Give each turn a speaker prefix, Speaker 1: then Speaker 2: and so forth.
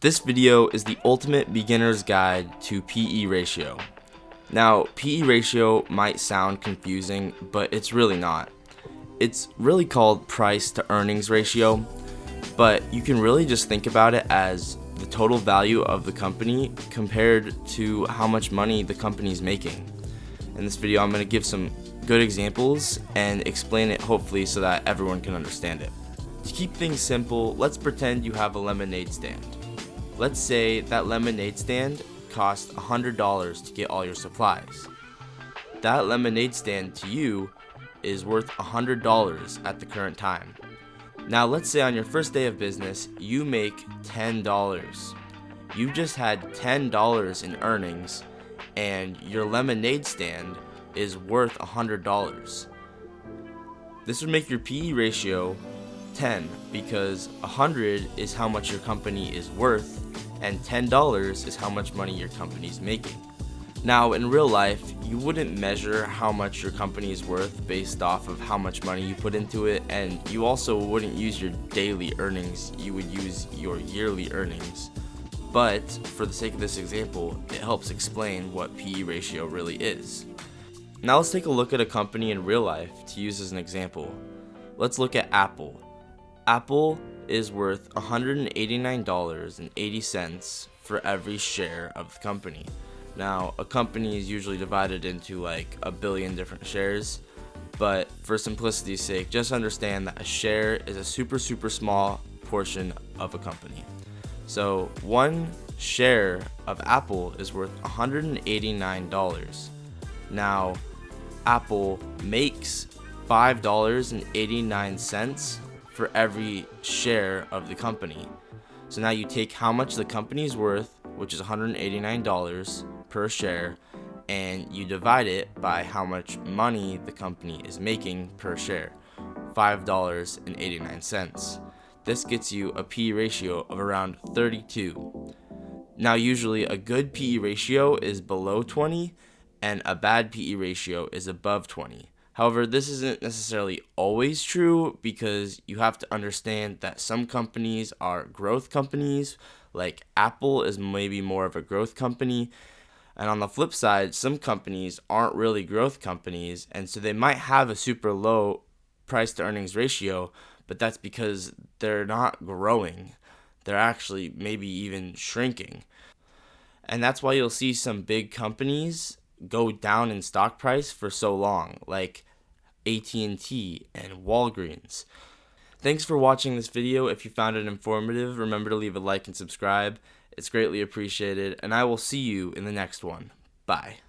Speaker 1: This video is the ultimate beginner's guide to PE ratio. Now, PE ratio might sound confusing, but it's really not. It's really called price to earnings ratio, but you can really just think about it as the total value of the company compared to how much money the company is making. In this video, I'm going to give some good examples and explain it hopefully so that everyone can understand it. To keep things simple, let's pretend you have a lemonade stand. Let's say that lemonade stand costs $100 to get all your supplies. That lemonade stand to you is worth $100 at the current time. Now let's say on your first day of business, you make $10. You just had $10 in earnings and your lemonade stand is worth $100. This would make your PE ratio 10 because 100 is how much your company is worth and $10 is how much money your company is making. Now in real life, you wouldn't measure how much your company is worth based off of how much money you put into it, and you also wouldn't use your daily earnings, you would use your yearly earnings. But for the sake of this example, it helps explain what PE ratio really is. Now let's take a look at a company in real life to use as an example. Let's look at Apple. Apple is worth $189.80 for every share of the company. Now, a company is usually divided into like a billion different shares, but for simplicity's sake, just understand that a share is a super small portion of a company. So one share of Apple is worth $189. Now, Apple makes $5.89 for every share of the company. So now you take how much the company is worth, which is $189 per share, and you divide it by how much money the company is making per share, $5.89. This gets you a PE ratio of around 32. Now usually a good PE ratio is below 20 and a bad PE ratio is above 20. However, this isn't necessarily always true because you have to understand that some companies are growth companies, like Apple is maybe more of a growth company. And on the flip side, some companies aren't really growth companies, and so they might have a super low price to earnings ratio, but that's because they're not growing. They're actually maybe even shrinking. And that's why you'll see some big companies go down in stock price for so long, like AT&T and Walgreens. Thanks for watching this video. If you found it informative, remember to leave a like and subscribe. It's greatly appreciated, and I will see you in the next one. Bye.